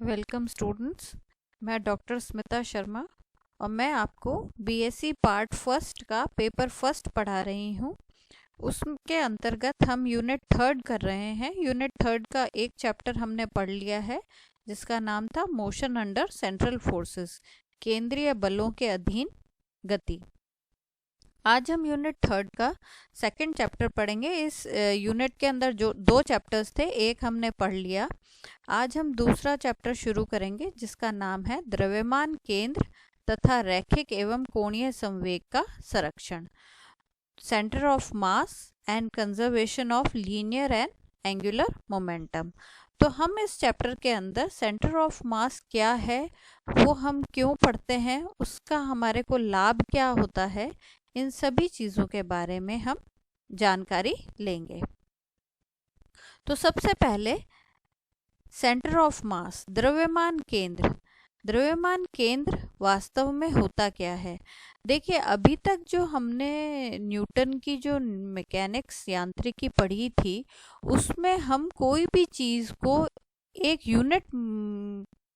Welcome students. मैं doctor Smita Sharma और मैं आपको बीएससी पार्ट फर्स्ट का पेपर फर्स्ट पढ़ा रही हूँ। उसके अंतर्गत हम यूनिट थर्ड कर रहे हैं। यूनिट थर्ड का एक चैप्टर हमने पढ़ लिया है जिसका नाम था मोशन अंडर सेंट्रल फोर्सेस, केंद्रीय बलों के अधीन गति। आज हम यूनिट थर्ड का सेकंड चैप्टर पढ़ेंगे। इस यूनिट के अंदर जो दो चैप्टर्स थे, एक हमने पढ़ लिया। आज हम दूसरा चैप्टर शुरू करेंगे जिसका नाम है द्रव्यमान केंद्र तथा रैखिक एवं कोणीय संवेग का संरक्षण, centre of mass and conservation of linear and angular momentum. तो हम इस चैप्टर के अंदर सेंटर ऑफ मास क्या है, वो हम क्यों पढ़ते हैं, उसका हमारे को लाभ क्या होता है, इन सभी चीज़ों के बारे में हम जानकारी लेंगे। तो सबसे पहले सेंटर ऑफ मास, द्रव्यमान केंद्र। द्रव्यमान केंद्र वास्तव में होता क्या है? देखिए, अभी तक जो हमने न्यूटन की जो मैकेनिक्स यांत्रिकी पढ़ी थी उसमें हम कोई भी चीज़ को एक यूनिट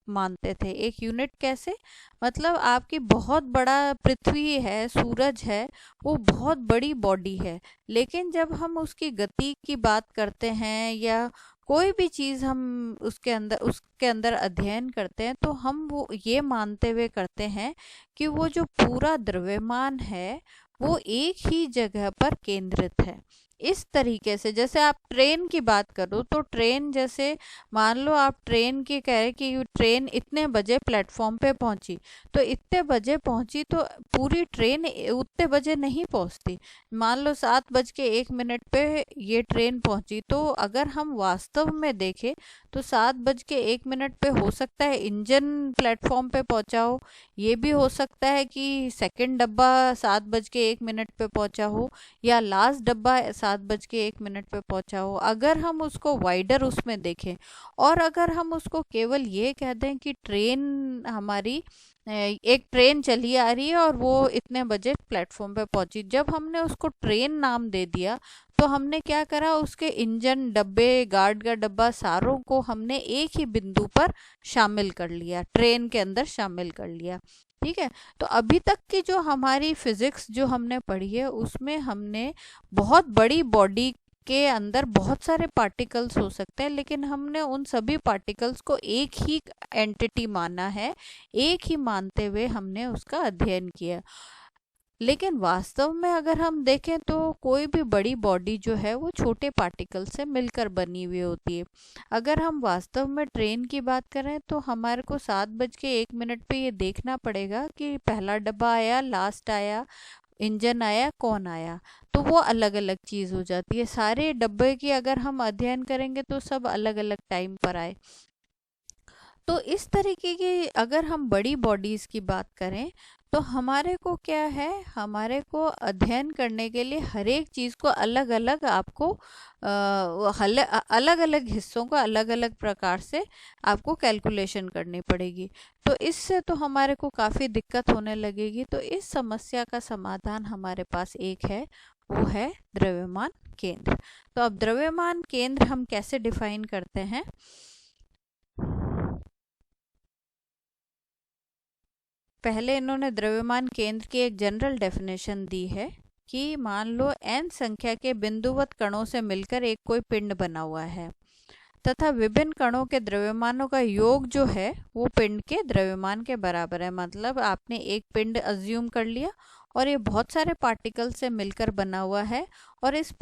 मानते थे। एक यूनिट कैसे? मतलब आपकी बहुत बड़ा पृथ्वी है, सूरज है, वो बहुत बड़ी बॉडी है, लेकिन जब हम उसकी गति की बात करते हैं या कोई भी चीज़ हम उसके अंदर अध्ययन करते हैं तो हम वो ये मानते हुए करते हैं कि वो जो पूरा द्रव्यमान है वो एक ही जगह पर केंद्रित है। इस तरीके से जैसे आप ट्रेन की बात करो तो ट्रेन, जैसे मान लो आप ट्रेन की कह रहे कि ट्रेन इतने बजे प्लेटफॉर्म पे पहुंची, तो इतने बजे पहुंची तो पूरी ट्रेन उतने बजे नहीं पहुंचती। मान लो 7:01 पे ये ट्रेन पहुंची, तो अगर हम वास्तव में देखें तो 7:01 पे हो सकता है इंजन प्लेटफॉर्म पे पहुंचा हो, ये भी हो सकता है कि सेकंड डब्बा 7:01 पे पहुंचा हो या लास्ट डब्बा 7:01 पे पहुंचा हो। अगर हम उसको वाइडर उसमें देखें और अगर हम उसको केवल ये कह दें कि ट्रेन हमारी एक ट्रेन चली आ रही है और वो इतने बजे प्लेटफॉर्म पे पहुंची, जब हमने उसको ट्रेन नाम दे दिया तो हमने क्या करा, उसके इंजन, डब्बे, गार्ड का डब्बा, सारों को हमने एक ही बिंदु पर शामिल कर लिया, ट्रेन के अंदर शामिल कर लिया। ठीक है। तो अभी तक की जो हमारी फिजिक्स जो हमने पढ़ी है उसमें हमने बहुत बड़ी बॉडी के अंदर बहुत सारे पार्टिकल्स हो सकते हैं, लेकिन हमने उन सभी पार्टिकल्स को एक ही एंटिटी माना है, एक ही मानते हुए हमने उसका अध्ययन किया। लेकिन वास्तव में अगर हम देखें तो कोई भी बड़ी बॉडी जो है वो छोटे पार्टिकल से मिलकर बनी हुई होती है। अगर हम वास्तव में ट्रेन की बात करें तो हमारे को 7:01 पे ये देखना पड़ेगा कि पहला डब्बा आया, लास्ट आया, इंजन आया, कौन आया, तो वो अलग अलग चीज़ हो जाती है। सारे डब्बे की अगर हम अध्ययन करेंगे तो सब अलग अलग टाइम पर आए। तो इस तरीके की अगर हम बड़ी बॉडीज़ की बात करें तो हमारे को क्या है, हमारे को अध्ययन करने के लिए हर एक चीज़ को अलग अलग आपको अलग अलग हिस्सों को अलग अलग प्रकार से आपको कैलकुलेशन करनी पड़ेगी। तो इससे तो हमारे को काफ़ी दिक्कत होने लगेगी। तो इस समस्या का समाधान हमारे पास एक है, वो है द्रव्यमान केंद्र। तो अब द्रव्यमान केंद्र हम कैसे डिफाइन करते हैं? पहले इन्होंने द्रव्यमान केंद्र की एक जनरल डेफिनेशन दी है कि मान लो n संख्या के बिंदुवत कणों से मिलकर एक कोई पिंड बना हुआ है तथा विभिन्न कणों के द्रव्यमानों का योग जो है वो पिंड के द्रव्यमान के बराबर है। मतलब आपने एक पिंड अज्यूम कर लिया और ये बहुत सारे पार्टिकल से मिलकर बना हुआ है और इस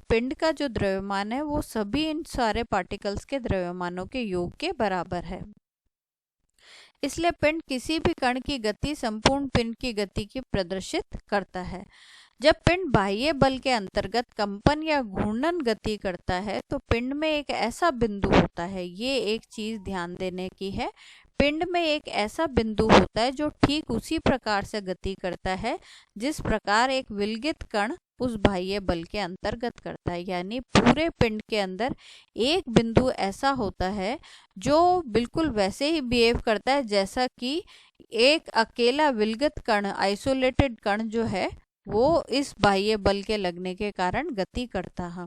पिंड का जो द्रव्यमान है वो सभी इन सारे पार्टिकल्स के द्रव्यमानों के योग के बराबर है। इसलिए पिंड किसी भी कण की गति संपूर्ण पिंड की गति की प्रदर्शित करता है। जब पिंड बाह्य बल के अंतर्गत कंपन या घूर्णन गति करता है तो पिंड में एक ऐसा बिंदु होता है, ये एक चीज ध्यान देने की है, पिंड में एक ऐसा बिंदु होता है जो ठीक उसी प्रकार से गति करता है जिस प्रकार एक विलगित कण उस बाह्य बल के अंतर्गत करता है। यानी पूरे पिंड के अंदर एक बिंदु ऐसा होता है जो बिल्कुल वैसे ही बिहेव करता है जैसा कि एक अकेला विलगित कण, आइसोलेटेड कण जो है वो इस बाह्य बल के लगने के कारण गति करता है।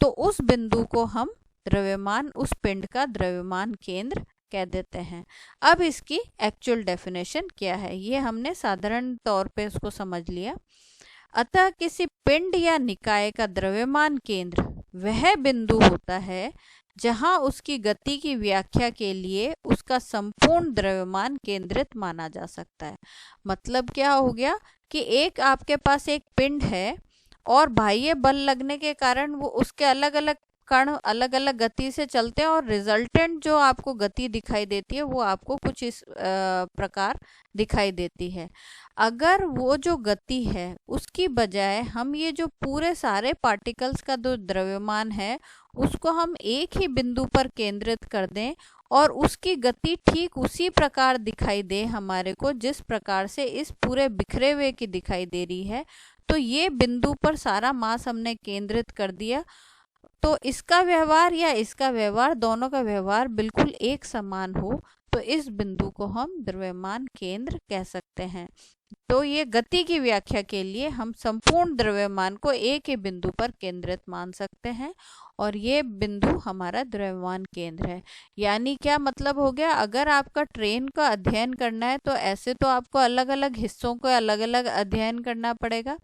तो उस बिंदु को हम द्रव्यमान, उस पिंड का द्रव्यमान केंद्र कह देते हैं। अब इसकी एक्चुअल डेफिनेशन क्या है, ये हमने साधारण तौर पे इसको समझ लिया। अतः किसी पिंड या निकाय का द्रव्यमान केंद्र वह बिंदु होता है जहां उसकी गति की व्याख्या के लिए उसका संपूर्ण द्रव्यमान केंद्रित माना जा सकता है। मतलब क्या हो गया कि एक आपके पास एक पिंड है और बाह्य बल लगने के कारण वो उसके अलग अलग कण अलग अलग गति से चलते हैं और रिजल्टेंट जो आपको गति दिखाई देती है वो आपको कुछ इस प्रकार दिखाई देती है। अगर वो जो गति है उसकी बजाय हम ये जो पूरे सारे पार्टिकल्स का जो द्रव्यमान है उसको हम एक ही बिंदु पर केंद्रित कर दें और उसकी गति ठीक उसी प्रकार दिखाई दे हमारे को जिस प्रकार से इस पूरे बिखरे हुए की दिखाई दे रही है, तो ये बिंदु पर सारा मास हमने केंद्रित कर दिया, तो इसका व्यवहार या इसका व्यवहार दोनों का व्यवहार बिल्कुल एक समान हो तो इस बिंदु को हम द्रव्यमान केंद्र कह सकते हैं। तो ये गति की व्याख्या के लिए हम संपूर्ण द्रव्यमान को एक ही बिंदु पर केंद्रित मान सकते हैं और ये बिंदु हमारा द्रव्यमान केंद्र है। यानी क्या मतलब हो गया, अगर आपका ट्रेन का अध्ययन करना है तो ऐसे तो आपको अलग अलग हिस्सों को अलग अलग अध्ययन करना पड़ेगा,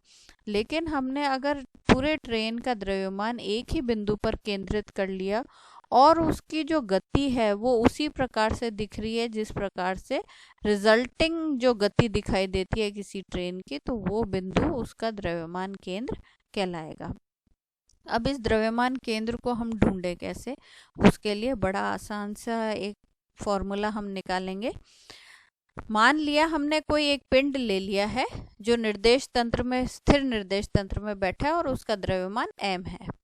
लेकिन हमने अगर पूरे ट्रेन का द्रव्यमान एक ही बिंदु पर केंद्रित कर लिया और उसकी जो गति है वो उसी प्रकार से दिख रही है जिस प्रकार से रिजल्टिंग जो गति दिखाई देती है किसी ट्रेन की, तो वो बिंदु उसका द्रव्यमान केंद्र कहलाएगा। अब इस द्रव्यमान केंद्र को हम ढूंढे कैसे, उसके लिए बड़ा आसान सा एक फॉर्मूला हम निकालेंगे। मान लिया हमने कोई एक पिंड ले लिया है जो निर्देश तंत्र में स्थिर निर्देश तंत्र में बैठा है और उसका द्रव्यमान m है।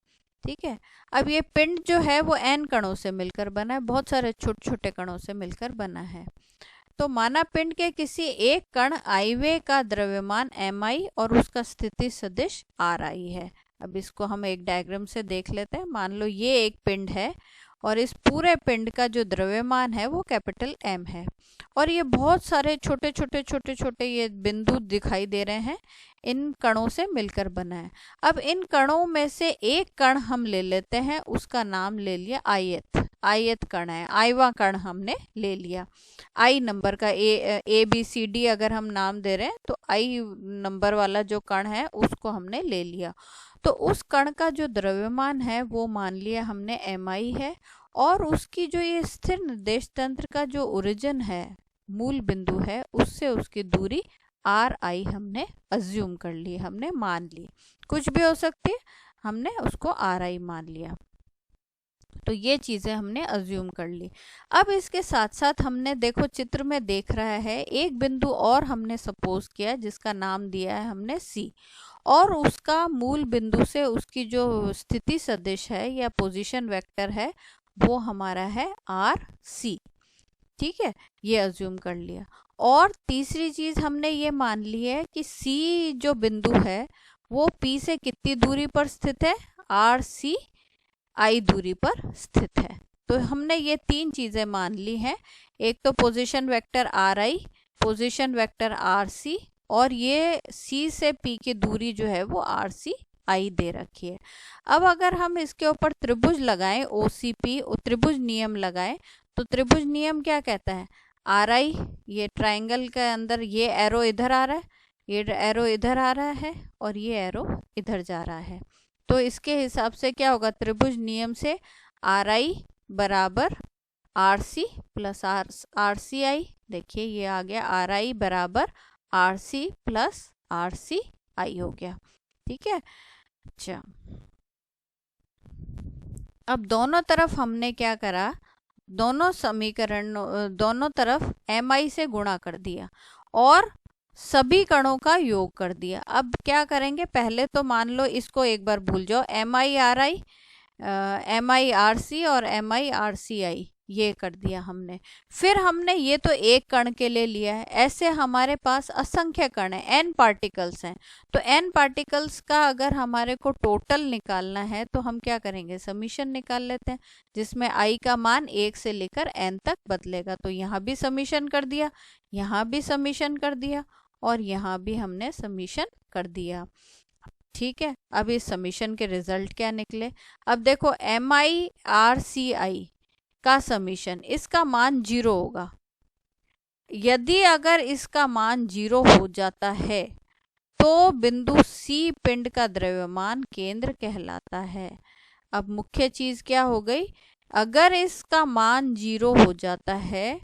ठीक है, अब ये पिंड जो है वो n कणों से मिलकर बना है, बहुत सारे छोटे छोटे कणों से मिलकर बना है। तो माना पिंड के किसी एक कण i का द्रव्यमान mi और उसका स्थिति सदिश ri है। अब इसको हम एक डायग्राम से देख लेते हैं। मान लो ये एक पिंड है और इस पूरे पिंड का जो द्रव्यमान है वो कैपिटल M है और ये बहुत सारे छोटे छोटे छोटे छोटे ये बिंदु दिखाई दे रहे हैं, इन कणों से मिलकर बना है। अब इन कणों में से एक कण हम ले लेते हैं, उसका नाम ले लिया आयत कण है, आयवा कण हमने ले लिया। आई नंबर का ए बी सी डी अगर हम नाम दे रहे हैं तो आई नंबर वाला जो कण है उसको हमने ले लिया। तो उस कण का जो द्रव्यमान है वो मान लिया हमने mi है और उसकी जो ये स्थिर निर्देश तंत्र का जो ओरिजिन है, मूल बिंदु है, उससे उसकी दूरी ri हमने अज्यूम कर ली, हमने मान ली, कुछ भी हो सकती है, हमने उसको ri मान लिया। तो ये चीजें हमने अज्यूम कर ली। अब इसके साथ साथ हमने देखो चित्र में देख रहा है एक बिंदु और हमने सपोज किया जिसका नाम दिया है हमने C और उसका मूल बिंदु से उसकी जो स्थिति सदिश है या पोजीशन वेक्टर है वो हमारा है RC। ठीक है, ये अज्यूम कर लिया। और तीसरी चीज हमने ये मान ली है कि C जो बिंदु है वो P से कितनी दूरी पर स्थित है, RC I दूरी पर स्थित है। तो हमने ये तीन चीजें मान ली हैं, एक तो position vector RI, position vector RC और ये C से P की दूरी जो है वो RCI दे रखी है। अब अगर हम इसके ऊपर त्रिभुज लगाएं, OCP त्रिभुज नियम लगाएं, तो त्रिभुज नियम क्या कहता है, RI ये ट्राइंगल के अंदर ये एरो इधर आ रहा है, ये एरो इधर आ रहा है और ये एरो इधर जा रहा है। तो इसके हिसाब से क्या होगा, त्रिभुज नियम से RI बराबर RC प्लस RCI, देखिए ये आ गया RI बराबर RC प्लस RCI हो गया। ठीक है, अच्छा अब दोनों तरफ हमने क्या करा, दोनों समीकरण दोनों तरफ mi से गुणा कर दिया और सभी कणों का योग कर दिया। अब क्या करेंगे, पहले तो मान लो इसको एक बार भूल जाओ, mi rc और mi rci ये कर दिया हमने। फिर हमने ये तो एक कण के लिए लिया है, ऐसे हमारे पास असंख्य कण है, n पार्टिकल्स हैं। तो n पार्टिकल्स का अगर हमारे को टोटल निकालना है तो हम क्या करेंगे, समीशन निकाल लेते हैं जिसमें i का मान 1 से लेकर n तक बदलेगा। तो यहाँ भी समीशन कर दिया, यहाँ भी समीशन कर दिया और यहाँ भी हमने समीशन कर दिया। ठीक है, अब इस समीशन के रिजल्ट क्या निकले, अब देखो mi rci का समीशन, इसका मान 0 होगा। यदि अगर इसका मान 0 हो जाता है तो बिंदु सी पिंड का द्रव्यमान केंद्र कहलाता है। अब मुख्य चीज क्या हो गई, अगर इसका मान 0 हो जाता है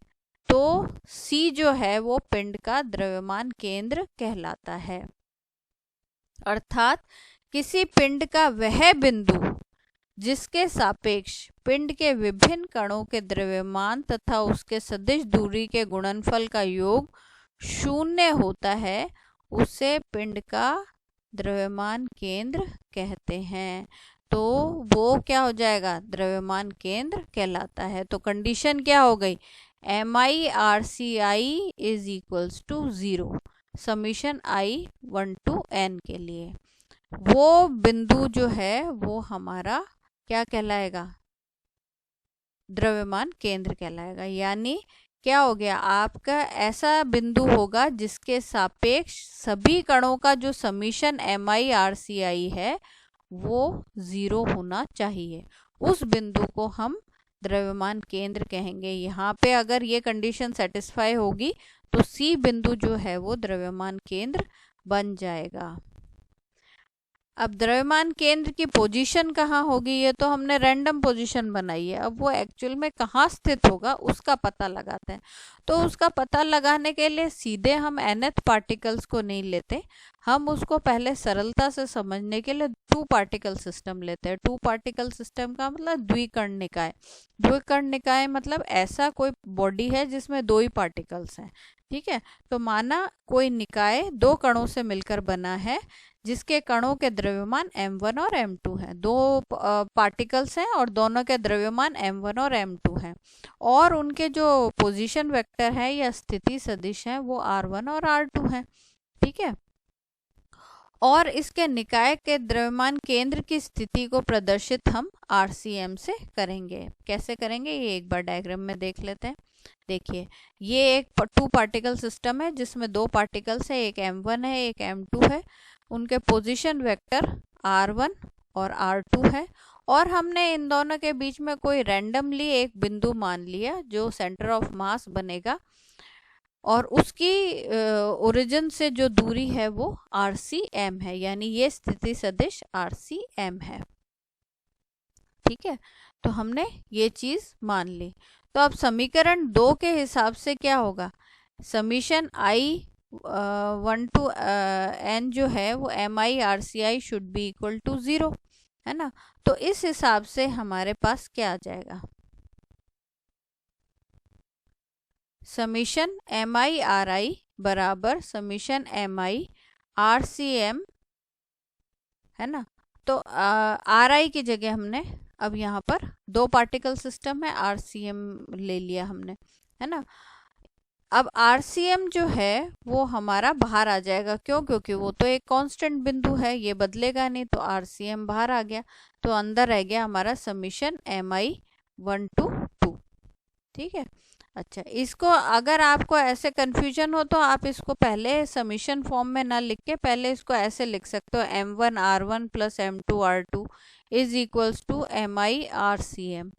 तो सी जो है वो पिंड का द्रव्यमान केंद्र कहलाता है। अर्थात किसी पिंड का वह बिंदु जिसके सापेक्ष पिंड के विभिन्न कणों के द्रव्यमान तथा उसके सदिश दूरी के गुणनफल का योग 0 होता है, उसे पिंड का द्रव्यमान केंद्र कहते हैं। तो वो क्या हो जाएगा, द्रव्यमान केंद्र कहलाता है। तो कंडीशन क्या हो गई, MI/RCI is equals to 0 summation I1 to N के लिए। वो बिंदु जो है वो हमारा क्या कहलाएगा, द्रव्यमान केंद्र कहलाएगा। यानी क्या हो गया, आपका ऐसा बिंदु होगा जिसके सापेक्ष सभी कणों का जो समीशन MI/RCI है वो 0 होना चाहिए। उस बिंदु को हम द्रव्यमान केंद्र कहेंगे। यहाँ पे अगर ये कंडीशन सेटिस्फाई होगी तो सी बिंदु जो है वो द्रव्यमान केंद्र बन जाएगा। अब द्रव्यमान केंद्र की पोजीशन कहाँ होगी, ये तो हमने रैंडम पोजीशन बनाई है। अब वो एक्चुअल में कहाँ स्थित होगा उसका पता लगाते हैं। तो उसका पता लगाने के लिए सीधे हम nth पार्टिकल्स को नहीं लेते, हम उसको पहले सरलता से समझने के लिए 2 पार्टिकल सिस्टम लेते हैं। 2 पार्टिकल सिस्टम का मतलब द्विकर्ण निकाय। द्विकर्ण निकाय मतलब ऐसा कोई बॉडी है जिसमें 2 ही पार्टिकल्स हैं, ठीक है। तो माना कोई निकाय 2 कणों से मिलकर बना है जिसके कणों के द्रव्यमान m1 और m2 हैं। 2 पार्टिकल्स हैं और दोनों के द्रव्यमान m1 और m2 हैं, और उनके जो पोजीशन वेक्टर है या स्थिति सदिश हैं वो r1 और r2 हैं, ठीक है। और इसके निकाय के द्रव्यमान केंद्र की स्थिति को प्रदर्शित हम RCM से करेंगे। कैसे करेंगे ये एक बार डायग्राम में देख लेते हैं। देखिए ये एक 2 पार्टिकल सिस्टम है जिसमें 2 पार्टिकल्स है, एक m1 है एक m2 है। उनके पोजीशन वेक्टर r1 और r2 है, और हमने इन दोनों के बीच में कोई रैंडमली एक बिंदु मान लिया जो सेंटर ऑफ मास बनेगा, और उसकी ओरिजिन से जो दूरी है वो RCM है, यानी ये स्थिति सदिश RCM है, ठीक है। तो हमने ये चीज मान ली। तो अब समीकरण 2 के हिसाब से क्या होगा, समीशन I1 to N जो है वो MI/RCI should be equal to 0, है ना। तो इस हिसाब से हमारे पास क्या आ जाएगा, समीशन MI/RI बराबर समीशन MI/RCM, है ना। तो RI की जगह हमने अब यहाँ पर 2 पार्टिकल सिस्टम है, RCM ले लिया हमने, है ना। अब RCM जो है वो हमारा बाहर आ जाएगा, क्यों, क्योंकि वो तो एक कांस्टेंट बिंदु है, ये बदलेगा नहीं, तो RCM बाहर आ गया। तो अंदर रह गया हमारा समीशन MI1 to 2, ठीक है। अच्छा, इसको अगर आपको ऐसे कंफ्यूजन हो तो आप इसको पहले समीशन फॉर्म में ना लिख के पहले इसको ऐसे लिख सकते हो, M1R1 plus M2R2 is equals to MI/RCM,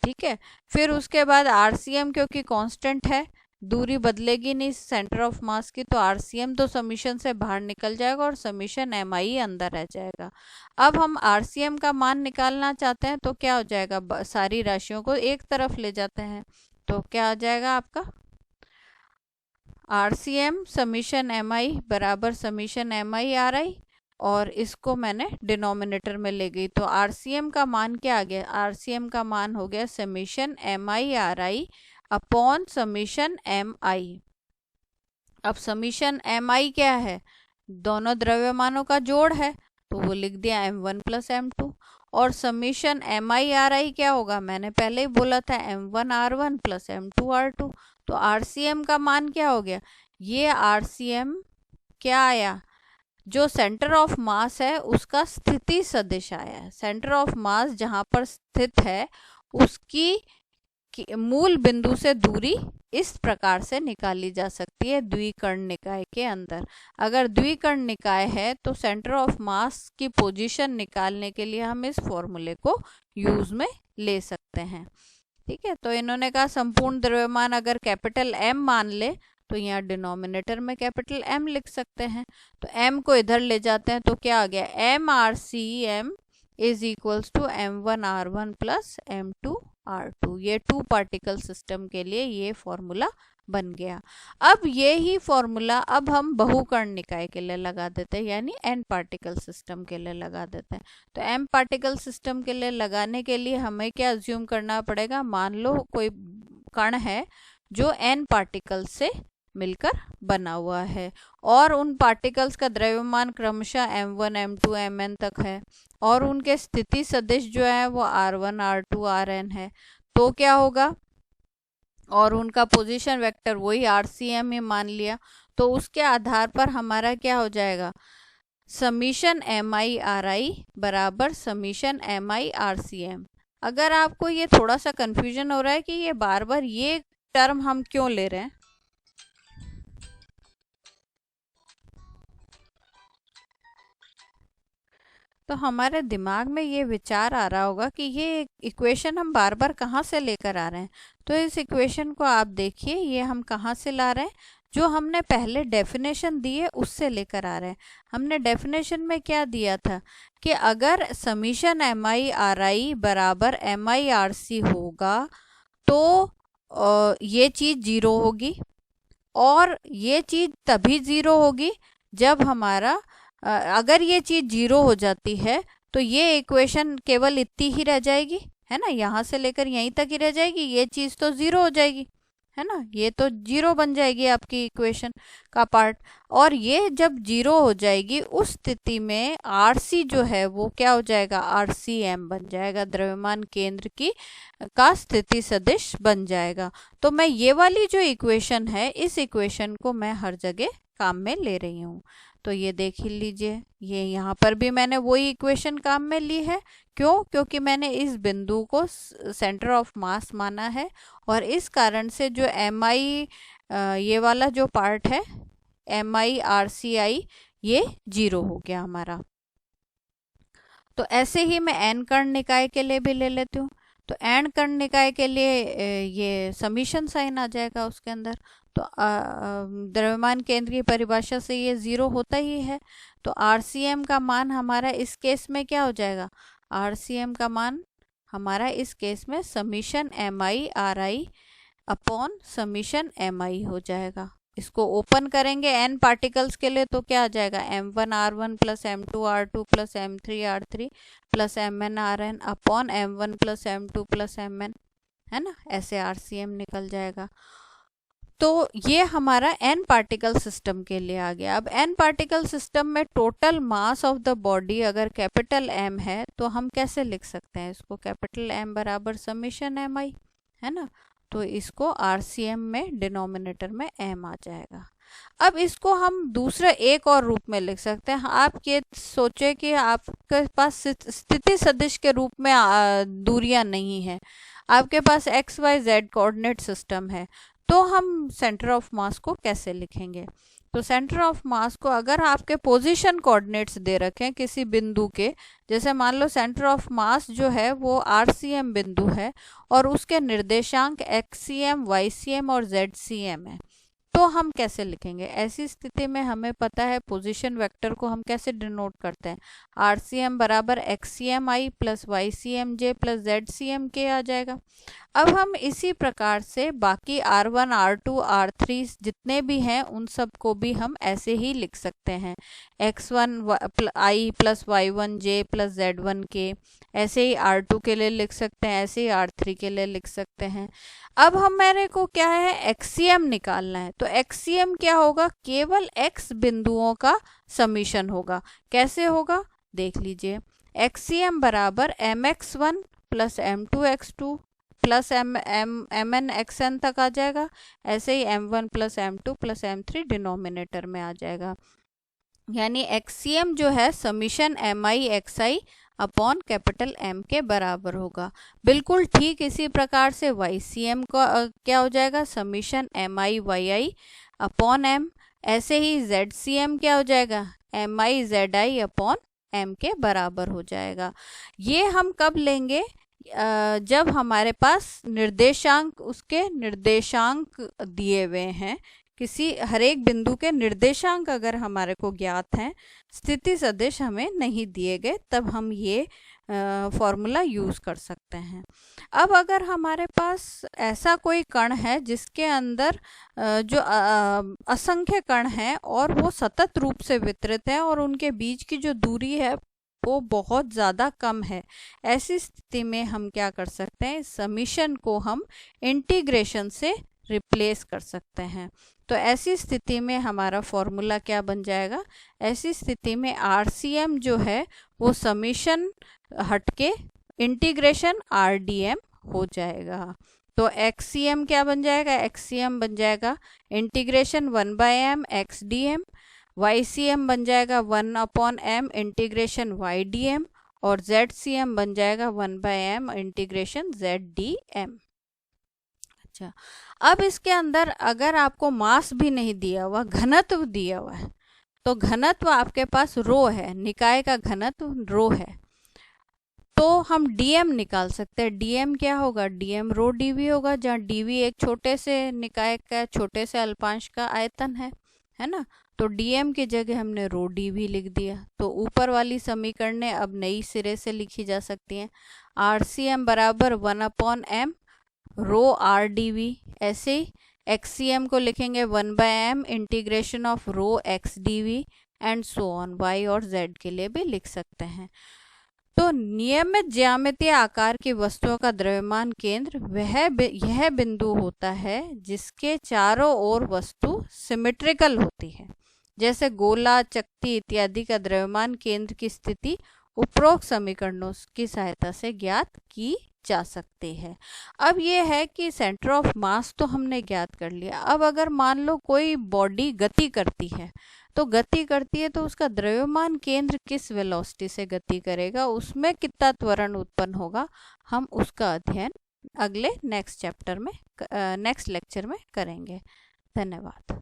ठीक है। फिर उसके बाद RCM क्योंकि कांस्टेंट है, दूरी बदलेगी नहीं सेंटर ऑफ मास की, तो RCM तो समीशन से बाहर निकल जाएगा और समीशन MI अंदर रह जाएगा। अब हम RCM का मान निकालना चाहते हैं तो क्या हो जाएगा, सारी राशियों को एक तरफ ले जाते हैं, तो क्या आ जाएगा आपका RCM समीशन MI बराबर समीशन MI/RI, और इसको मैंने डिनोमिनेटर में ले गई। तो RCM का मान क्या आ गया, RCM का मान हो गया summation MI/RI upon summation MI। अब समीशन MI क्या है, दोनों द्रव्यमानों का जोड़ है, तो वो लिख दिया M1 प्लस M2, और समीशन MI/RI क्या होगा, मैंने पहले ही बोला था M1R1 प्लस M2R2। तो RCM का मान क्या हो गया, ये RCM क्या आया, जो सेंटर ऑफ मास है उसका स्थिति सदिश आया है। सेंटर ऑफ मास जहां पर स्थित है उसकी मूल बिंदु से दूरी इस प्रकार से निकाली जा सकती है द्विकर्ण निकाय के अंदर। अगर द्विकर्ण निकाय है तो सेंटर ऑफ मास की पोजीशन निकालने के लिए हम इस फॉर्मूले को यूज में ले सकते हैं, ठीक है, तो इन्होंने कहा संपूर्ण द्रव्यमान अगर कैपिटल एम मान ले तो यहाँ डिनोमिनेटर में कैपिटल एम लिख सकते हैं। तो एम को इधर ले जाते हैं तो क्या आ गया, M R C M is equals to m1r1 plus m2r2। ये 2 पार्टिकल सिस्टम के लिए ये फॉर्मूला बन गया। अब ये ही फॉर्मूला अब हम बहुकर्ण निकाय के लिए लगा देते हैं, यानी n पार्टिकल सिस्टम के लिए लगा देते हैं। तो m पार्टिकल सिस्टम के लिए लगाने के लिए हमें क्या अज्यूम करना पड़ेगा, मान लो कोई कण है जो n पार्टिकल से मिलकर बना हुआ है और उन पार्टिकल्स का द्रव्यमान क्रमशः m1 m2 mn तक है और उनके स्थिति सदिश जो है वो r1 r2 rn है। तो क्या होगा, और उनका पोजीशन वेक्टर वही RCM ही मान लिया, तो उसके आधार पर हमारा क्या हो जाएगा, समीशन MI/RI बराबर समीशन MI/RCM। अगर आपको ये थोड़ा सा कंफ्यूजन हो रहा है कि ये बार बार ये टर्म हम क्यों ले रहे हैं, तो हमारे दिमाग में ये विचार आ रहा होगा कि ये इक्वेशन हम बार बार कहाँ से लेकर आ रहे हैं। तो इस इक्वेशन को आप देखिए, ये हम कहाँ से ला रहे हैं, जो हमने पहले डेफिनेशन दी है उससे लेकर आ रहे हैं। हमने डेफिनेशन में क्या दिया था कि अगर समीशन MI/RI बराबर MI/RC होगा तो ये चीज़ जीरो होगी, और ये चीज़ तभी ज़ीरो होगी जब हमारा अगर ये चीज़ जीरो हो जाती है तो ये इक्वेशन केवल इतनी ही रह जाएगी, है ना, यहाँ से लेकर यहीं तक ही रह जाएगी, ये चीज़ तो ज़ीरो हो जाएगी, है ना, ये तो जीरो बन जाएगी आपकी इक्वेशन का पार्ट। और ये जब जीरो हो जाएगी उस स्थिति में RC जो है वो क्या हो जाएगा, RCM बन जाएगा, द्रव्यमान केंद्र की का स्थिति सदिश बन जाएगा। तो मैं ये वाली जो इक्वेशन है, इस इक्वेशन को मैं हर जगह काम में ले रही हूँ। तो ये देख ही लीजिए, ये यहाँ पर भी मैंने वही इक्वेशन काम में ली है। क्यों, क्योंकि मैंने इस बिंदु को सेंटर ऑफ मास माना है और इस कारण से जो MI ये वाला जो पार्ट है MI/RCI ये जीरो हो गया हमारा। तो ऐसे ही मैं n कर्ण निकाय के लिए भी ले लेती हूँ। तो n कर्ण निकाय के लिए ये समीशन साइन आ जाएगा उसके अंदर। तो द्रव्यमान केंद्र की परिभाषा से ये ज़ीरो होता ही है। तो RCM का मान हमारा इस केस में क्या हो जाएगा, RCM का मान हमारा इस केस में summation MI/RI upon summation MI हो जाएगा। इसको ओपन करेंगे n पार्टिकल्स के लिए तो क्या आ जाएगा, m1r1 plus m2r2 plus m3r3 plus mn/rn upon m1 plus m2 plus mn, है ना, ऐसे RCM निकल जाएगा। तो ये हमारा n पार्टिकल सिस्टम के लिए आ गया। अब n पार्टिकल सिस्टम में total mass of the body अगर कैपिटल M है तो हम कैसे लिख सकते हैं इसको, कैपिटल M बराबर समीशन MI, है ना, तो इसको RCM में डिनोमिनेटर में M आ जाएगा। अब इसको हम दूसरा एक और रूप में लिख सकते हैं। आप ये सोचे कि आपके पास स्थिति सदिश के रूप में दूरियां नहीं है, आपके पास XYZ कोऑर्डिनेट सिस्टम है, तो हम सेंटर ऑफ मास को कैसे लिखेंगे। तो सेंटर ऑफ मास को अगर आपके पोजीशन कोऑर्डिनेट्स दे रखें किसी बिंदु के, जैसे मान लो सेंटर ऑफ मास जो है वो RCM बिंदु है और उसके निर्देशांक XCM, YCM और ZCM है, तो हम कैसे लिखेंगे। ऐसी स्थिति में हमें पता है पोजीशन वेक्टर को हम कैसे डिनोट करते हैं, RCM बराबर XCMI plus YCMJ plus ZCMK आ जाएगा। अब हम इसी प्रकार से बाकी R1, R2, R3 जितने भी हैं उन सब को भी हम ऐसे ही लिख सकते हैं, X1I plus Y1J plus Z1K, ऐसे ही R2 के लिए लिख सकते हैं, ऐसे ही R3 के लिए लिख सकते हैं। अब हमारे को क्या है, XCM निकालना है। तो XCM क्या होगा, केवल X बिंदुओं का समीशन होगा। कैसे होगा देख लीजिए, XCM बराबर MX1 plus M2X2 plus MN/XN तक आ जाएगा, ऐसे ही M1 plus M2 plus M3 denominator में आ जाएगा। यानी XCM जो है summation MI/XI upon capital M के बराबर होगा। बिल्कुल ठीक इसी प्रकार से YCM का क्या हो जाएगा, समीशन MI/YI अपॉन M, ऐसे ही ZCM क्या हो जाएगा, MI/ZI अपॉन M के बराबर हो जाएगा। ये हम कब लेंगे, जब हमारे पास निर्देशांक, उसके निर्देशांक दिए हुए हैं, किसी हर एक बिंदु के निर्देशांक अगर हमारे को ज्ञात हैं, स्थिति सदिश हमें नहीं दिए गए, तब हम ये फॉर्मूला यूज कर सकते हैं। अब अगर हमारे पास ऐसा कोई कण है जिसके अंदर जो असंख्य कण हैं और वो सतत रूप से वितरित है और उनके बीच की जो दूरी है वो बहुत ज़्यादा कम है, ऐसी स्थिति में हम क्या कर सकते हैं, समीशन को हम इंटीग्रेशन से रिप्लेस कर सकते हैं। तो ऐसी स्थिति में हमारा फॉर्मूला क्या बन जाएगा, ऐसी स्थिति में आरसीएम जो है वो समीशन हटके इंटीग्रेशन आरडीएम हो जाएगा। तो एक्ससीएम क्या बन जाएगा, एक्ससीएम बन जाएगा इंटीग्रेशन 1/m XDM, YCM बन जाएगा 1/m इंटीग्रेशन YDM और ZCM बन जाएगा 1/m इंटीग्रेशन ZDM। अच्छा, अब इसके अंदर अगर आपको मास भी नहीं दिया हुआ, घनत्व दिया हुआ है, तो घनत्व आपके पास रो है, निकाय का घनत्व रो है, तो हम डीएम निकाल सकते हैं। डीएम क्या होगा, डीएम रो डीवी होगा, जहाँ डीवी एक छोटे से निकाय का, छोटे से अल्पांश का आयतन है ना। तो डीएम की जगह हमने रो डीवी लिख दिया। तो ऊपर वाली समीकरणें अब नई सिरे से लिखी जा सकती हैं। आरसीएम बराबर 1/m रो आर डीवी, ऐसे ही एक्ससीएम को लिखेंगे 1/m integration of rho x dv and so on, y और जेड के लिए भी लिख सकते हैं। तो नियमित ज्यामितीय आकार की वस्तुओं का द्रव्यमान केंद्र यह बिंदु होता है जिसके चारों ओर वस्तु सिमेट्रिकल होती है। जैसे गोला, चकती इत्यादि का द्रव्यमान केंद्र की स्थिति उपरोक्त समीकरणों की सहायता से ज्ञात की जा सकती है। अब ये है कि सेंटर ऑफ मास तो हमने ज्ञात कर लिया। अब अगर मान लो कोई बॉडी गति करती है, तो उसका द्रव्यमान केंद्र किस वेलोसिटी से गति करेगा, उसमें कितना त्वरण उत्पन्न होगा, हम उसका अध्ययन अगले नेक्स्ट लेक्चर में करेंगे। धन्यवाद।